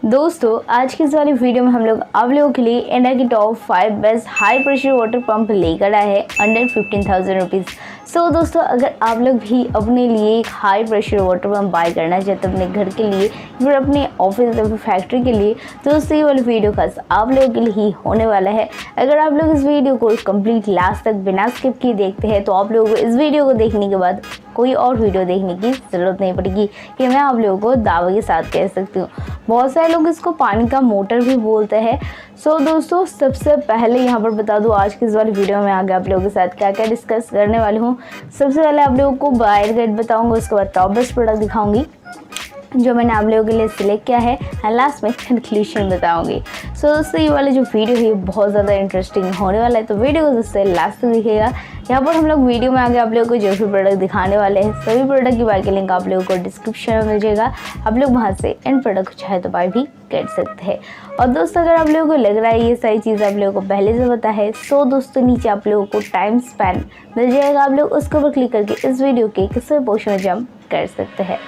दोस्तों आज की इस वाली वीडियो में हम लोग आप लोगों के लिए इंडिया की top 5 best high pressure water pump लेकर आए हैं अंडर 15,000 रुपीज़। सो दोस्तों अगर आप लोग भी अपने लिए एक high pressure water pump buy करना चाहते हैं अपने घर के लिए फिर अपने ऑफिस या फिर फैक्ट्री के लिए, तो दोस्तों ये वाली वीडियो खास आप लोगों के लिए ही होने वाला है। अगर आप लोग इस वीडियो को कंप्लीट लास्ट तक बिना स्किप किए देखते हैं तो आप लोगों को इस वीडियो को देखने के बाद कोई और वीडियो देखने की ज़रूरत नहीं पड़ेगी कि मैं आप लोगों को दावे के साथ कह सकती हूँ। बहुत सारे लोग इसको पानी का मोटर भी बोलते हैं। सो दोस्तों सबसे पहले यहाँ पर बता दूँ आज की इस वाली वीडियो में आगे आप लोगों के साथ क्या क्या डिस्कस करने वाली हूँ। सबसे पहले आप लोगों को बायर गाइड बताऊँगा, उसके बाद टॉप बेस्ट प्रोडक्ट दिखाऊँगी जो मैंने आप लोगों के लिए सिलेक्ट किया है एंड लास्ट में कंक्लूजन बताऊंगी। सो दोस्तों ये वाला जो वीडियो है बहुत ज़्यादा इंटरेस्टिंग होने वाला है, तो वीडियो को दोस्तों लास्ट तक दिखेगा। यहाँ पर हम लोग वीडियो में आगे आप लोगों को जो भी प्रोडक्ट दिखाने वाले हैं सभी प्रोडक्ट की बाय के लिंक आप लोगों को डिस्क्रिप्शन में मिल जाएगा। आप लोग वहाँ से इन प्रोडक्ट को चाहे तो बाय भी कर सकते हैं। और दोस्तों अगर आप लोगों को लग रहा है ये सारी चीज़ आप लोगों को पहले से पता है, सो दोस्तों नीचे आप लोगों को टाइम स्पैन मिल जाएगा, आप लोग उसके ऊपर क्लिक करके इस वीडियो के किसी पोर्शन में जंप कर सकते हैं।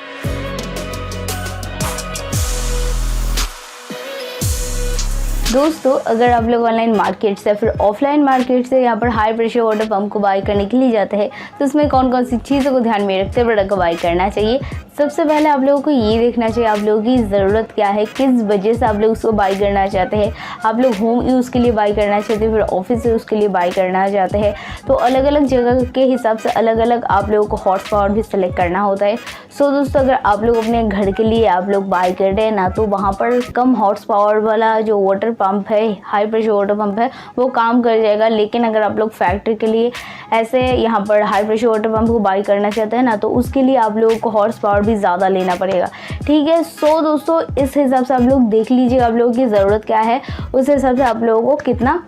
दोस्तों अगर आप लोग ऑनलाइन मार्केट से फिर ऑफलाइन मार्केट से यहाँ पर हाई प्रेशर वाटर पंप को बाय करने के लिए जाते हैं तो उसमें कौन कौन सी चीज़ों को ध्यान में रखते हुए प्रोडक्ट को बाय करना चाहिए। सबसे पहले आप लोगों को ये देखना चाहिए आप लोगों की ज़रूरत क्या है, किस वजह से आप लोग उसको बाय करना चाहते हैं। आप लोग होम यूज़ के लिए बाय करना चाहते हैं फिर ऑफिस यूज़ के लिए बाय करना चाहते हैं, तो अलग अलग जगह के हिसाब से अलग अलग आप लोगों को हॉर्स पावर भी सेलेक्ट करना होता है। सो दोस्तों अगर आप लोग अपने घर के लिए आप लोग बाय कर रहे हैं ना, तो वहाँ पर कम हॉर्स पावर वाला जो वाटर पंप है हाई प्रेशर वाटर पंप है वो काम कर जाएगा। लेकिन अगर आप लोग फैक्ट्री के लिए ऐसे यहाँ पर हाई प्रेशर वाटर पंप को बाय करना चाहते हैं ना, तो उसके लिए आप लोगों को हॉर्स पावर भी ज़्यादा लेना पड़ेगा। ठीक है, सो दोस्तों इस हिसाब से आप लोग देख लीजिए आप लोगों की ज़रूरत क्या है, उस हिसाब से आप लोगों को कितना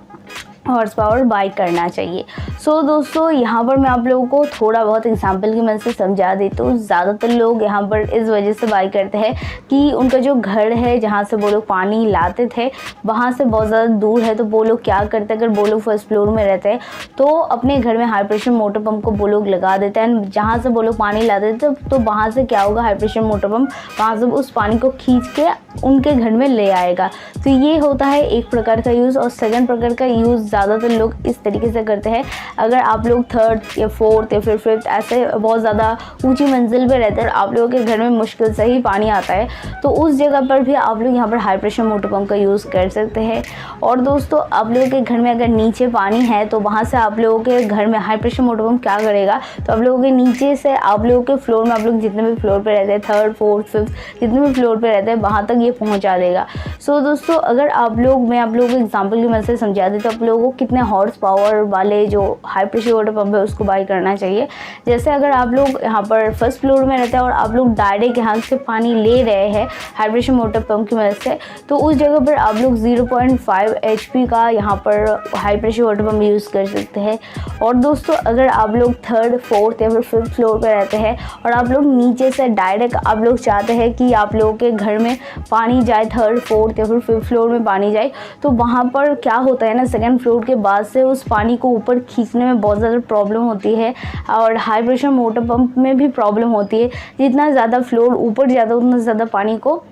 हॉर्स पावर बाय करना चाहिए। सो दोस्तों यहाँ पर मैं आप लोगों को थोड़ा बहुत एग्जांपल की मदद से समझा देती हूँ। ज़्यादातर लोग यहाँ पर इस वजह से बाय करते हैं कि उनका जो घर है जहाँ से वो लोग पानी लाते थे वहाँ से बहुत ज़्यादा दूर है, तो वो लोग क्या करते हैं, अगर वो लोग फर्स्ट फ्लोर में रहते हैं तो अपने घर में हाई प्रेशर मोटर पंप को वो लोग लगा देते हैं। जहाँ से वो लोग पानी लाते थे तो वहाँ से क्या होगा, हाई प्रेशर मोटर पंप वहाँ से उस पानी को खींच के उनके घर में ले आएगा। तो ये होता है एक प्रकार का यूज़। और सेकंड प्रकार का यूज़ ज़्यादातर लोग इस तरीके से करते हैं, अगर आप लोग थर्ड या फोर्थ या फिर फिफ्थ ऐसे बहुत ज़्यादा ऊंची मंजिल पे रहते हैं, आप लोगों के घर में मुश्किल से ही पानी आता है, तो उस जगह पर भी आप लोग यहाँ पर हाई प्रेशर मोटर पंप का यूज़ कर सकते हैं। और दोस्तों आप लोगों के घर में अगर नीचे पानी है तो वहाँ से आप लोगों के घर में हाई प्रेशर मोटर पंप क्या करेगा, तो आप लोगों के नीचे से आप लोगों के फ्लोर में आप लोग जितने भी फ्लोर पर रहते हैं थर्ड फोर्थ फिफ्थ जितने भी फ्लोर पर रहते हैं वहाँ तक ये पहुँचा देगा। सो दोस्तों अगर आप लोग मैं आप लोगों को एग्जाम्पल की मदद से समझा देती हूँ आप लोगों को कितने हॉर्स पावर वाले जो हाई प्रेशर वाटर पंप है उसको बाय करना चाहिए। जैसे अगर आप लोग यहाँ पर फर्स्ट फ्लोर में रहते हैं और आप लोग डायरेक्ट यहाँ से पानी ले रहे हैं हाई प्रेशर मोटर पंप की मदद से, तो उस जगह पर आप लोग 0.5 HP का यहाँ पर high pressure water pump use कर सकते हैं। और दोस्तों अगर आप लोग थर्ड फोर्थ या फिर फिफ्थ फ्लोर पर रहते हैं और आप लोग नीचे से डायरेक्ट आप लोग चाहते हैं कि आप लोगों के घर में पानी जाए, थर्ड फोर्थ या फिर फिफ्थ फ्लोर में पानी जाए, तो वहाँ पर क्या होता है ना, सेकेंड फ्लोर के बाद से उस पानी को ऊपर खींचने में बहुत ज़्यादा प्रॉब्लम होती है। और हाई प्रेशर मोटर पंप में भी प्रॉब्लम होती है, जितना ज़्यादा फ्लोर ऊपर जाता है उतना ज़्यादा पानी को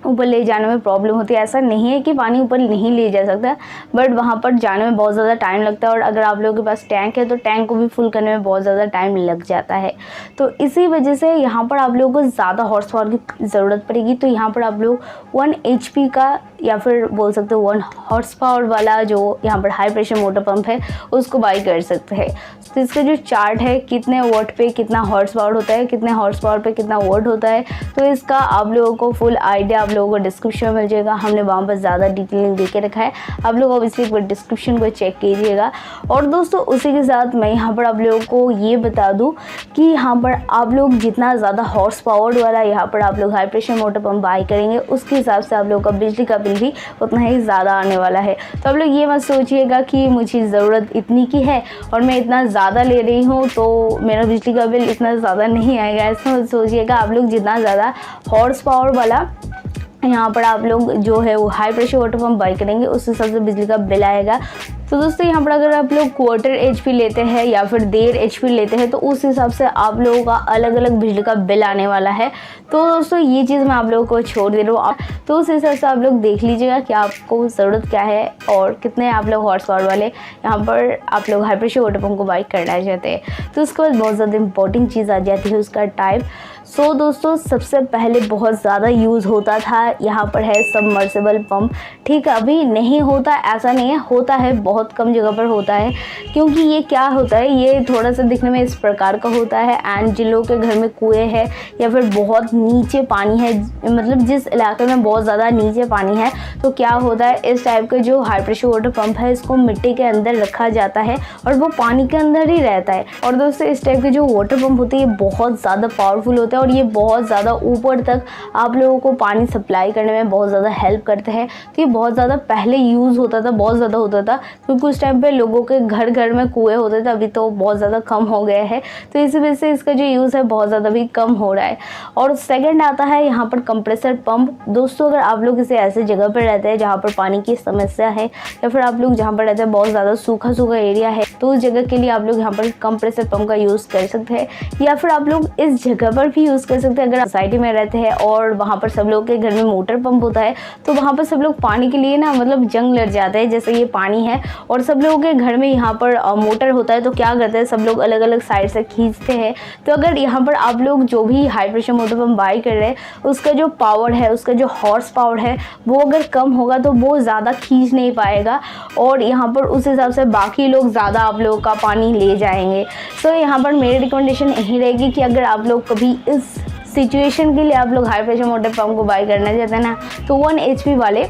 ऊपर ले जाने में प्रॉब्लम होती है। ऐसा नहीं है कि पानी ऊपर नहीं ले जा सकता, बट वहाँ पर जाने में बहुत ज़्यादा टाइम लगता है। और अगर आप लोगों के पास टैंक है तो टैंक को भी फुल करने में बहुत ज़्यादा टाइम लग जाता है। तो इसी वजह से यहाँ पर आप लोगों को ज़्यादा हॉर्स पावर की ज़रूरत पड़ेगी। तो यहाँ पर आप लोग 1 HP का या फिर बोल सकते हो 1 हॉर्स पावर वाला जो यहाँ पर हाई प्रेशर मोटर पंप है उसको बाय कर सकते हैं। तो इसका जो चार्ट है कितने वॉट पे कितना हॉर्स पावर होता है, कितने हॉर्स पावर पे कितना वॉट होता है, तो इसका आप लोगों को फुल आइडिया आप लोगों को डिस्क्रिप्शन में मिल जाएगा। हमने वहाँ पर ज़्यादा डिटेलिंग दे के रखा है, आप लोग ऑब्वियसली एक बार डिस्क्रिप्शन को चेक कीजिएगा। और दोस्तों उसी के साथ मैं यहाँ पर आप लोगों को ये बता दूँ कि यहाँ पर आप लोग जितना ज़्यादा हॉर्स पावर वाला यहाँ पर आप लोग high pressure motor pump buy करेंगे उसके हिसाब से आप लोगों का बिजली का बिल भी उतना ही ज़्यादा आने वाला है। तो आप लोग ये मत सोचिएगा कि मुझे ज़रूरत इतनी की है और मैं इतना ज़्यादा ले रही हूँ तो मेरा बिजली का बिल इतना ज़्यादा नहीं आएगा, ऐसा मत सोचिएगा। आप लोग जितना ज़्यादा हॉर्स पावर वाला यहाँ पर आप लोग जो है वो high pressure water pump buy करेंगे उस हिसाब से बिजली का बिल आएगा। तो दोस्तों यहाँ पर अगर आप लोग क्वार्टर HP लेते हैं या फिर 1.5 HP लेते हैं तो उस हिसाब से आप लोगों का अलग अलग बिजली का बिल आने वाला है। तो दोस्तों ये चीज़ मैं आप लोगों को छोड़ दे रहा हूँ, तो उस हिसाब से आप लोग देख लीजिएगा कि आपको ज़रूरत क्या है और कितने आप लोग हॉर्स पावर वाले यहाँ पर आप लोग हाई प्रेशर वाटर पंप को बाई करना चाहते हैं। तो उसके बाद बहुत ज़्यादा इंपॉर्टेंट चीज़ आ जाती है उसका टाइप। सो दोस्तों सबसे पहले बहुत ज़्यादा यूज़ होता था यहाँ पर है सबमर्सिबल पंप। ठीक है, अभी नहीं होता ऐसा नहीं है, होता है, बहुत कम जगह पर होता है। क्योंकि ये क्या होता है, ये थोड़ा सा दिखने में इस प्रकार का होता है एंड जिन लोगों के घर में कुएँ है या फिर बहुत नीचे पानी है, मतलब जिस इलाके में बहुत ज़्यादा नीचे पानी है, तो क्या होता है इस टाइप का जो हाई प्रेशर वाटर पंप है इसको मिट्टी के अंदर रखा जाता है और वो पानी के अंदर ही रहता है। और दोस्तों इस टाइप के जो वाटर पंप होते हैं ये बहुत ज़्यादा पावरफुल होते हैं और ये बहुत ज़्यादा ऊपर तक आप लोगों को पानी सप्लाई करने में बहुत ज़्यादा हेल्प करते हैं। तो ये बहुत ज़्यादा पहले यूज़ होता था, बहुत ज़्यादा होता था, क्योंकि उस टाइम पे लोगों के घर घर में कुएँ होते थे, अभी तो बहुत ज़्यादा कम हो गए हैं। तो इसी वजह से इसका जो यूज़ है बहुत ज़्यादा भी कम हो रहा है। और सेकेंड आता है यहाँ पर कंप्रेसर पंप। दोस्तों अगर आप लोग किसी ऐसे जगह पर रहते हैं जहाँ पर पानी की समस्या है या फिर आप लोग जहाँ पर रहते हैं बहुत ज़्यादा सूखा सूखा एरिया है, तो उस जगह के लिए आप लोग यहाँ पर कंप्रेसर पंप का यूज़ कर सकते हैं। या फिर आप लोग इस जगह पर भी यूज़ कर सकते हैं अगर सोसाइटी में रहते हैं और वहाँ पर सब लोग के घर में मोटर पंप होता है, तो वहाँ पर सब लोग पानी के लिए ना मतलब जंग लड़ जाते हैं। जैसे ये पानी है और सब लोगों के घर में यहाँ पर मोटर होता है, तो क्या करते हैं सब लोग अलग अलग साइड से खींचते हैं। तो अगर यहाँ पर आप लोग जो भी high pressure motor pump by कर रहे हैं उसका जो पावर है, उसका जो हॉर्स पावर है वो अगर कम होगा तो वो ज़्यादा खींच नहीं पाएगा और यहाँ पर उस हिसाब से बाकी लोग ज़्यादा आप लोगों का पानी ले जाएंगे। सो यहाँ पर मेरी रिकमेंडेशन यही रहेगी कि अगर आप लोग कभी इस सिचुएशन के लिए आप लोग हाई प्रेशर मोटर पंप को बाई करना चाहते हैं ना, तो 1 HP वाले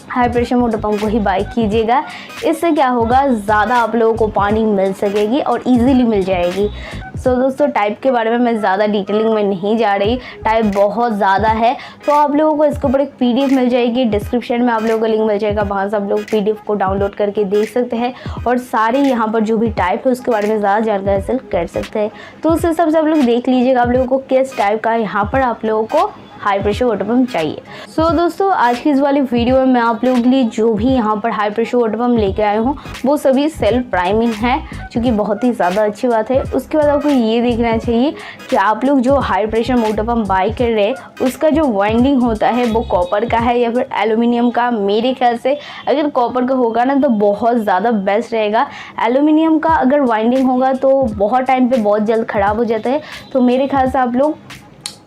हाई प्रेशर मोटर पंप को ही बाई कीजिएगा। इससे क्या होगा, ज़्यादा आप लोगों को पानी मिल सकेगी और इजीली मिल जाएगी। सो दोस्तों टाइप के बारे में मैं ज़्यादा डिटेलिंग में नहीं जा रही, टाइप बहुत ज़्यादा है, तो आप लोगों को इसके ऊपर एक PDF मिल जाएगी, डिस्क्रिप्शन में आप लोगों को लिंक मिल जाएगा, वहाँ से आप लोग PDF को डाउनलोड करके देख सकते हैं और सारे यहाँ पर जो भी टाइप है उसके बारे में ज़्यादा जानकारी हासिल कर सकते हैं। तो उस हिसाब से आप लोग देख लीजिएगा आप लोगों को किस टाइप का यहाँ पर आप लोगों को हाई प्रेशर वाटर पंप चाहिए। सो दोस्तों आज की इस वाली वीडियो में मैं आप लोगों के लिए जो भी यहाँ पर हाई प्रेशर वाटर पंप लेके आए हूँ वो सभी सेल्फ प्राइमिंग है, जो कि बहुत ही ज़्यादा अच्छी बात है। उसके बाद आपको ये देखना चाहिए कि आप लोग जो high pressure motor pump by कर रहे हैं उसका जो वाइंडिंग होता है वो कॉपर का है या फिर एल्यूमिनियम का। मेरे ख्याल से अगर कॉपर का होगा ना तो बहुत ज़्यादा बेस्ट रहेगा। एल्यूमिनियम का अगर वाइंडिंग होगा तो बहुत टाइम पे बहुत जल्द ख़राब हो जाता है, तो मेरे ख्याल से आप लोग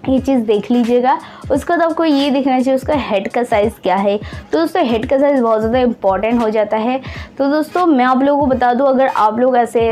ये चीज़ देख लीजिएगा। उसके बाद आपको ये देखना चाहिए उसका हेड का साइज़ क्या है। तो दोस्तों हेड का साइज़ बहुत ज़्यादा इंपॉर्टेंट हो जाता है। तो दोस्तों मैं आप लोगों को बता दूं, अगर आप लोग ऐसे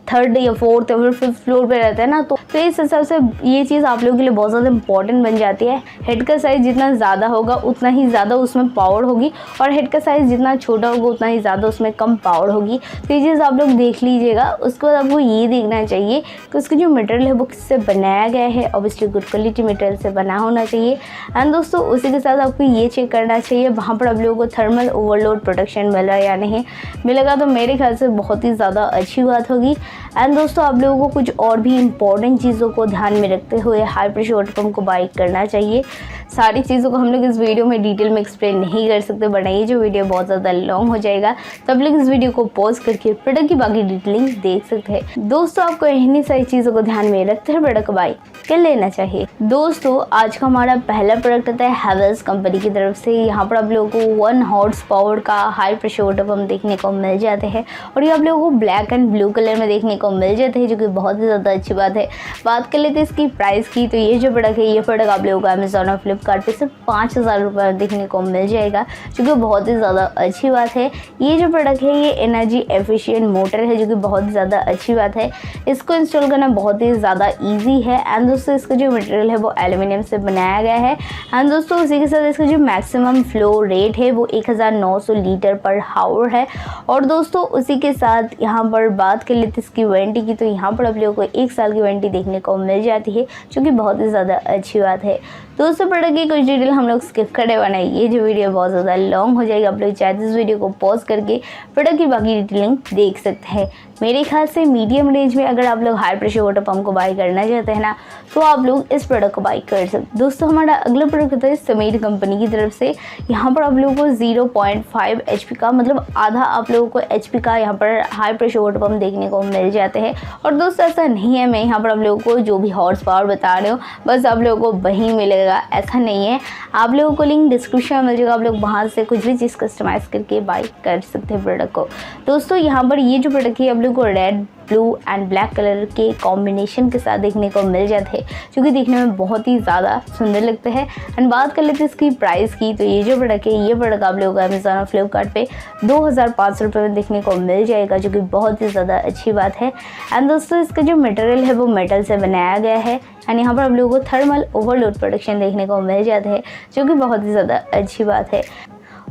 3rd या 4th या फिर 5th फ्लोर पे रहते हैं ना, तो इस हिसाब से ये चीज़ आप लोगों के लिए बहुत ज़्यादा इंपॉर्टेंट बन जाती है। हेड का साइज़ जितना ज़्यादा होगा उतना ही ज़्यादा उसमें पावर होगी और हेड का साइज़ जितना छोटा होगा उतना ही ज़्यादा उसमें कम पावर होगी। तो ये चीज़ आप लोग देख लीजिएगा। उसके बाद आपको ये देखना चाहिए कि उसका जो मटेरियल है वो किससे बनाया गया है। ऑब्वियसली गुड क्वालिटी मटेरियल से बना होना चाहिए। एंड दोस्तों उसी के साथ आपको ये चेक करना चाहिए वहाँ पर आप लोगों को थर्मल ओवरलोड प्रोटेक्शन मिला या नहीं मिलेगा, तो मेरे ख्याल से बहुत ही ज़्यादा अच्छी बात होगी। एंड दोस्तों आप लोगों को कुछ और भी इम्पॉर्टेंट चीज़ों को ध्यान में रखते हुए हाई प्रेशर वाटर पंप को बाई करना चाहिए। सारी चीज़ों को हम लोग इस वीडियो में डिटेल में एक्सप्लेन नहीं कर सकते, बट ये जो वीडियो बहुत ज़्यादा लॉन्ग हो जाएगा, तो आप लोग इस वीडियो को पॉज करके प्रोडक्ट की बाकी डिटेलिंग देख सकते हैं। दोस्तों आपको इन्हीं सारी चीज़ों को ध्यान में रखते हुए प्रोडक्ट को बाई कर लेना चाहिए। दोस्तों आज का हमारा पहला प्रोडक्ट आता है हैवेल्स कंपनी की तरफ से। यहाँ पर आप लोगों को 1 हॉर्स पावर का हाई प्रेशर वाटर पंप देखने को मिल जाते हैं और ये आप लोगों को ब्लैक एंड ब्लू कलर में देखने को मिल जाते हैं, जो कि बहुत ही ज़्यादा अच्छी बात है। बात कर लेते हैं इसकी प्राइस की, तो ये जो प्रोडक्ट है ये प्रोडक्ट आप लोगों को अमेजॉन और फ्लिपकार्ट पे सिर्फ 5000 रुपये देखने को मिल जाएगा, जो कि बहुत ही ज़्यादा अच्छी बात है। ये जो प्रोडक्ट है ये एनर्जी एफिशिएंट मोटर है, जो कि बहुत ही ज़्यादा अच्छी बात है। इसको इंस्टॉल करना बहुत ही ज़्यादा ईजी है। एंड दोस्तों इसका जो मटेरियल है वो एल्यूमिनियम से बनाया गया है। एंड दोस्तों उसी के साथ इसका जो मैक्सिमम फ्लो रेट है वो 1900 लीटर पर हावर है। और दोस्तों उसी के साथ यहाँ पर बात कर लेते इसकी वारंटी की, तो यहाँ पर आप लोगों को 1 साल की वारंटी देखने को मिल जाती है, जो कि बहुत ही ज़्यादा अच्छी बात है। दोस्तों प्रोडक्ट की कुछ डिटेल हम लोग स्किप करे बनाए, ये जो वीडियो बहुत ज़्यादा लॉन्ग हो जाएगा। आप लोग चाहे इस वीडियो को पॉज करके प्रोडक्ट की बाकी डिटेलिंग देख सकते हैं। मेरे ख्याल से मीडियम रेंज में अगर आप लोग हाई प्रेशर वाटर पम्प को बाई करना चाहते हैं ना, तो आप लोग इस प्रोडक्ट को बाई कर सकते हैं। दोस्तों हमारा अगला प्रोडक्ट होता है समीर कंपनी की तरफ से। यहाँ पर आप लोगों को 0.5 HP का, मतलब आधा आप लोगों को HP का यहाँ पर हाई प्रेशर वाटर पम्प देखने को मिल जाते हैं। और दोस्तों ऐसा नहीं है मैं यहाँ पर आप लोगों को जो भी हॉर्स पावर बता रहे हो बस आप लोगों को वही मिलेगा, ऐसा नहीं है। आप लोगों को लिंक डिस्क्रिप्शन में मिल जाएगा, आप लोग वहाँ से कुछ भी चीज़ कस्टमाइज़ करके बाई कर सकते हैं प्रोडक्ट को। दोस्तों यहाँ पर ये जो प्रोडक्ट है आप लोग को red, blue and black colour के कॉम्बिनेशन के साथ देखने को मिल जाते हैं, जो कि देखने में बहुत ही ज़्यादा सुंदर लगते हैं। एंड बात कर लेते हैं इसकी प्राइस की, तो ये जो प्रोडक्ट है ये प्रोडक्ट आप लोगों को अमेज़ॉन और फ्लिपकार्ट पे 2500 रुपये में देखने को मिल जाएगा, जो कि बहुत ही ज़्यादा अच्छी बात है। एंड दोस्तों इसका जो मटेरियल है वो मेटल से बनाया गया है। एंड यहाँ पर आप लोगों को थर्मल ओवरलोड प्रोटेक्शन देखने को मिल जाता है, जो कि बहुत ही ज़्यादा अच्छी बात है।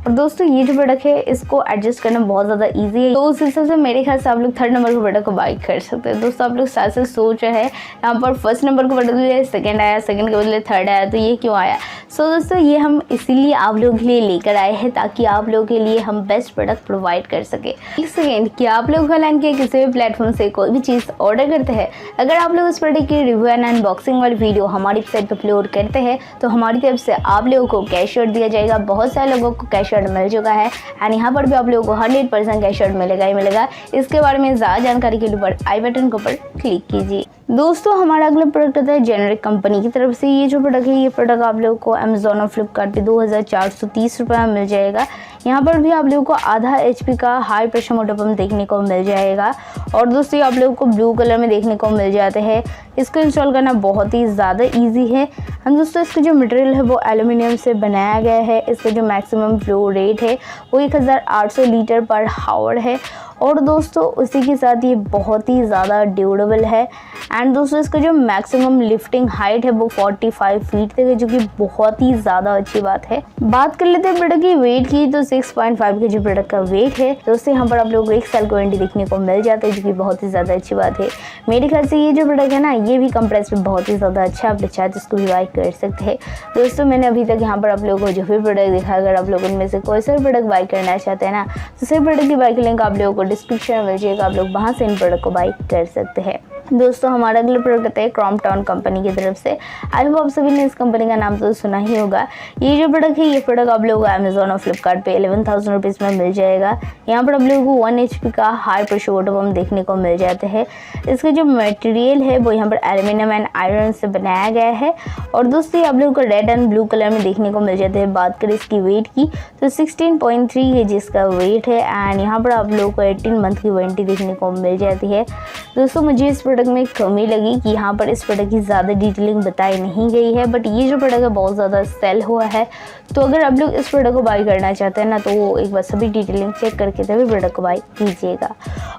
और दोस्तों ये जो प्रोडक्ट है इसको एडजस्ट करना बहुत ज़्यादा इजी है, तो उस हिसाब से मेरे ख्याल से आप लोग 3rd नंबर के प्रोडक्ट को बाई कर सकते हैं। दोस्तों आप लोग साथ से सोच रहे हैं यहाँ पर 1st नंबर का प्रोडक्ट लिए 2nd आया, 2nd के बदले 3rd आया, तो ये क्यों आया? सो दोस्तों ये हम इसीलिए आप लोगों के लिए लेकर आए हैं ताकि आप लोगों के लिए हम बेस्ट प्रोडक्ट प्रोवाइड कर सके। एक सेकेंड, क्या आप लोग ऑनलाइन के किसी भी प्लेटफॉर्म से कोई भी चीज़ ऑर्डर करते हैं, अगर आप लोग उस प्रोडक्ट की रिव्यू एंड अनबॉक्सिंग वाली वीडियो हमारी वेबसाइट पर अपलोड करते हैं तो हमारी तरफ से आप लोगों को कैश आउट दिया जाएगा। बहुत सारे लोगों को कैश आउट मिल चुका है एंड यहाँ पर भी आप लोगों को 100% कैश आउट मिलेगा ही मिलेगा। इसके बारे में ज़्यादा जानकारी के लिए ऊपर आई बटन के ऊपर क्लिक कीजिए। दोस्तों हमारा अगला प्रोडक्ट आता है जेनेरिक कंपनी की तरफ से। ये जो प्रोडक्ट है ये प्रोडक्ट आप लोगों को अमेज़ॉन और फ्लिपकार्ट पे 2430 रुपये में मिल जाएगा। यहाँ पर भी आप लोगों को आधा HP का हाई प्रेशर वाटर पम्प देखने को मिल जाएगा। और दोस्तों आप लोगों को ब्लू कलर में देखने को मिल जाते हैं। इसको इंस्टॉल करना बहुत ही ज़्यादा ईजी है। एंड दोस्तों इसका जो मटेरियल है वो एल्यूमिनियम से बनाया गया है। इसका जो मैक्सिमम फ्लो रेट है वो 1800 लीटर पर हावर है। और दोस्तों उसी के साथ ये बहुत ही ज़्यादा ड्यूरेबल है। एंड दोस्तों इसका जो मैक्सिमम लिफ्टिंग हाइट है वो 45 फीट तक है, जो कि बहुत ही ज़्यादा अच्छी बात है। बात कर लेते हैं प्रोडक्ट की वेट की, तो 6.5 kg प्रोडक्ट का वेट है। दोस्तों यहाँ पर आप लोगों को 1 साल की वारंटी देखने को मिल जाता है, जो कि बहुत ही ज़्यादा अच्छी बात है। मेरे ख्याल से ये जो प्रोडक्ट है ना ये भी कम प्राइस में बहुत ही ज़्यादा अच्छा है, आप लोग चाहे तो इसको भी बाई कर सकते हैं। दोस्तों मैंने अभी तक यहाँ पर आप लोगों को जो भी प्रोडक्ट दिखा, अगर आप लोग उनमें से कोई सा प्रोडक्ट बाई करना चाहते हैं ना तो सिर्फ प्रोडक्ट की बाई का लिंक आप लोगों को डिस्क्रिप्शन में मिल जाएगा, आप लोग वहाँ से इन प्रोडक्ट को बाई कर सकते हैं। दोस्तों हमारा अगला प्रोडक्ट आता है क्रॉम्पटन कंपनी की तरफ से। आई होप आप सभी ने इस कंपनी का नाम तो सुना ही होगा। ये जो प्रोडक्ट है ये प्रोडक्ट आप लोगों को अमेज़ॉन और फ्लिपकार्ट पे 11,000 रुपीज़ में मिल जाएगा। यहाँ पर आप लोगों को 1 HP का हाई प्रेशर वाटर पम्प देखने को मिल जाते हैं। इसका जो मटेरियल है वो यहाँ पर एल्यूमिनियम एंड आयरन से बनाया गया है। और दोस्तों आप लोगों को रेड एंड ब्लू कलर में देखने को मिल जाते हैं। बात करें इसकी वेट की तो 16.3 kg इसका वेट है। एंड यहाँ पर आप लोगों को 18 मंथ की वारंटी देखने को मिल जाती है। दोस्तों मुझे इस प्रोडक्ट में कमी लगी कि यहाँ पर इस प्रोडक्ट की ज़्यादा डिटेलिंग बताई नहीं गई है, बट ये जो प्रोडक्ट है बहुत ज़्यादा सेल हुआ है। तो अगर आप लोग इस प्रोडक्ट को बाई करना चाहते हैं ना तो वो एक बार सभी डिटेलिंग चेक करके तभी प्रोडक्ट को बाई कीजिएगा।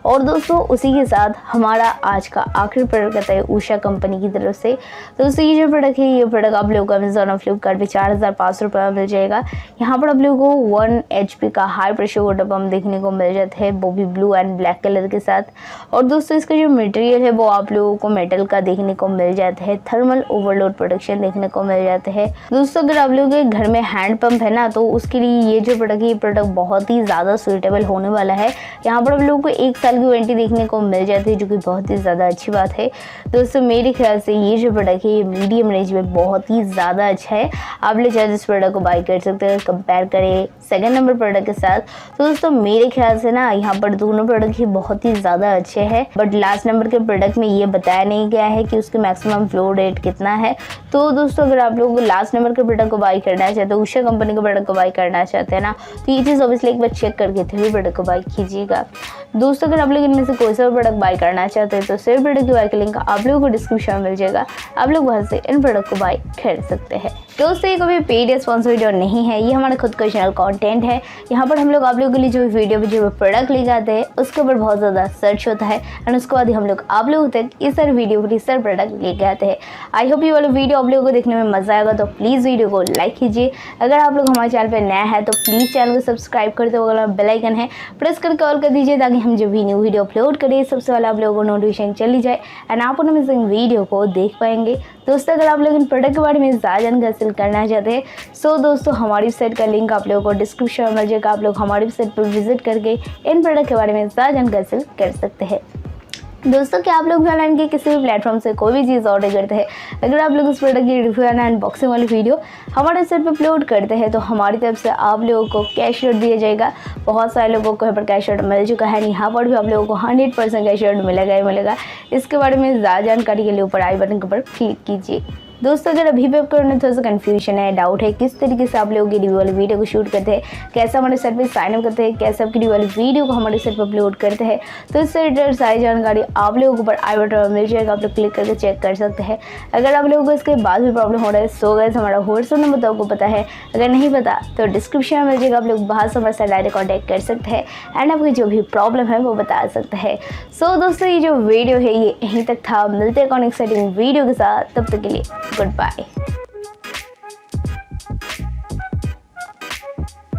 और दोस्तों उसी के साथ हमारा आज का आखिरी प्रोडक्ट आता है उषा कंपनी की तरफ से। तो दोस्तों ये जो प्रोडक्ट है ये प्रोडक्ट आप लोगों को अमेज़ॉन और फ्लिपकार्ट पे 4500 रुपये में मिल जाएगा। यहाँ पर आप लोगों को 1 HP का हाई प्रेशर वाटर पम्प देखने को मिल जाता है, वो भी ब्लू एंड ब्लैक कलर के साथ। और दोस्तों इसका जो मटेरियल है वो आप लोगों को मेटल का देखने को मिल जाता है। थर्मल ओवरलोड प्रोटेक्शन देखने को मिल जाता है। दोस्तों अगर आप लोगों के घर में हैंड पंप है ना तो उसके लिए ये जो प्रोडक्ट है ये प्रोडक्ट बहुत ही ज़्यादा सुइटेबल होने वाला है। यहाँ पर आप लोगों को 1 साल की वारंटी देखने को मिल जाती है, जो कि बहुत ही ज़्यादा अच्छी बात है। दोस्तों मेरे ख्याल से ये जो प्रोडक्ट है ये मीडियम रेंज में बहुत ही ज़्यादा अच्छा है। आप लोग चाहे इस प्रोडक्ट को बाई कर सकते हैं कंपेयर करें 2nd नंबर प्रोडक्ट के साथ। तो दोस्तों मेरे ख्याल से ना यहाँ पर दोनों प्रोडक्ट ही बहुत ही ज़्यादा अच्छे हैं, बट लास्ट नंबर के प्रोडक्ट में ये बताया नहीं गया है कि उसके मैक्सिमम फ्लो रेट कितना है। तो दोस्तों अगर आप लोग लास्ट नंबर के प्रोडक्ट को बाई करना चाहते हो, उषा कंपनी के प्रोडक्ट को बाई करना चाहते हैं ना तो ये चीज़ ऑब्वियसली एक बार चेक करके तभी प्रोडक्ट को बाई कीजिएगा। दोस्तों अगर आप लोग इनमें से कोई सा प्रोडक्ट बाई करना चाहते हैं तो सिर्फ प्रोडक्ट की बाई का लिंक आप लोगों को डिस्क्रिप्शन में मिल जाएगा, आप लोग वहाँ से इन प्रोडक्ट को बाई कर सकते हैं। दोस्तों ये कोई पेड या स्पॉन्सर वीडियो नहीं है, ये हमारा खुद का चैनल कंटेंट है। यहाँ पर हम लोग आप लोगों के लिए जो वीडियो पे जो प्रोडक्ट लेके आते हैं उसके ऊपर बहुत ज़्यादा सर्च होता है एंड उसके बाद ही हम लोग आप लोगों तक इस सारे वीडियो के सारे प्रोडक्ट लेके आते हैं। आई होप ये वाला वीडियो आप लोगों को देखने में मज़ा आएगा, तो प्लीज़ वीडियो को लाइक कीजिए। अगर आप लोग हमारे चैनल पर नया है तो प्लीज़ चैनल को सब्सक्राइब करते हुए अगर बेल आइकन है प्रेस करके ऑल कर दीजिए, ताकि हम जब भी न्यू वीडियो अपलोड करें सबसे पहले आप लोगों को नोटिफिकेशन चली जाए एंड आप उनमें से वीडियो को देख पाएंगे। दोस्तों अगर आप लोग इन प्रोडक्ट के बारे में ज़्यादा जानकारी हासिल करना चाहते हैं सो दोस्तों हमारी वेबसाइट का लिंक आप लोगों को डिस्क्रिप्शन में मिल जाएगा, आप लोग हमारी वेबसाइट पर विजिट करके इन प्रोडक्ट के बारे में ज़्यादा जानकारी हासिल कर सकते हैं। दोस्तों क्या आप लोग भी ऑनलाइन के किसी भी प्लेटफॉर्म से कोई भी चीज़ ऑर्डर करते हैं, अगर आप लोग उस प्रोडक्ट की रिव्यू एंड अनबॉक्सिंग वाली वीडियो हमारे साइट पर अपलोड करते हैं तो हमारी तरफ से आप लोगों को कैशबैक दिया जाएगा। बहुत सारे लोगों को यहाँ पर कैशबैक मिल चुका है, यहाँ पर भी आप लोगों को 100% कैशबैक मिलेगा ही मिलेगा। इसके बारे में ज़्यादा जानकारी के लिए ऊपर आई बटन के ऊपर क्लिक कीजिए। दोस्तों अगर अभी भी आपको थोड़ा सा कन्फ्यूजन है, डाउट है किस तरीके से आप लोगों की रिव्यू वाली वीडियो को शूट करते हैं, कैसे हमारे साइट पे साइन अप करते हैं, कैसे आपकी रिव्यू वाली वीडियो को हमारे साइट पर अपलोड करते हैं, तो इससे रिलेटेड सारी जानकारी आप लोगों को ऊपर आई बटन पर मिल जाएगा। आप लोग क्लिक करके चेक कर सकते हैं। अगर आप लोगों को इसके बाद भी प्रॉब्लम हो रहा है सो गाइस हमारा व्हाट्सएप नंबर तो आपको पता है, अगर नहीं पता तो डिस्क्रिप्शन में मिल जाएगा। आप लोग बाहर से हमारे साथ डायरेक्ट कॉन्टैक्ट कर सकते हैं एंड आपकी जो भी प्रॉब्लम है वो बता सकते हैं। सो दोस्तों ये जो वीडियो है ये यहीं तक था, मिलते हैं कौन एक्साइटिंग वीडियो के साथ, तब तक के लिए गुड बाय।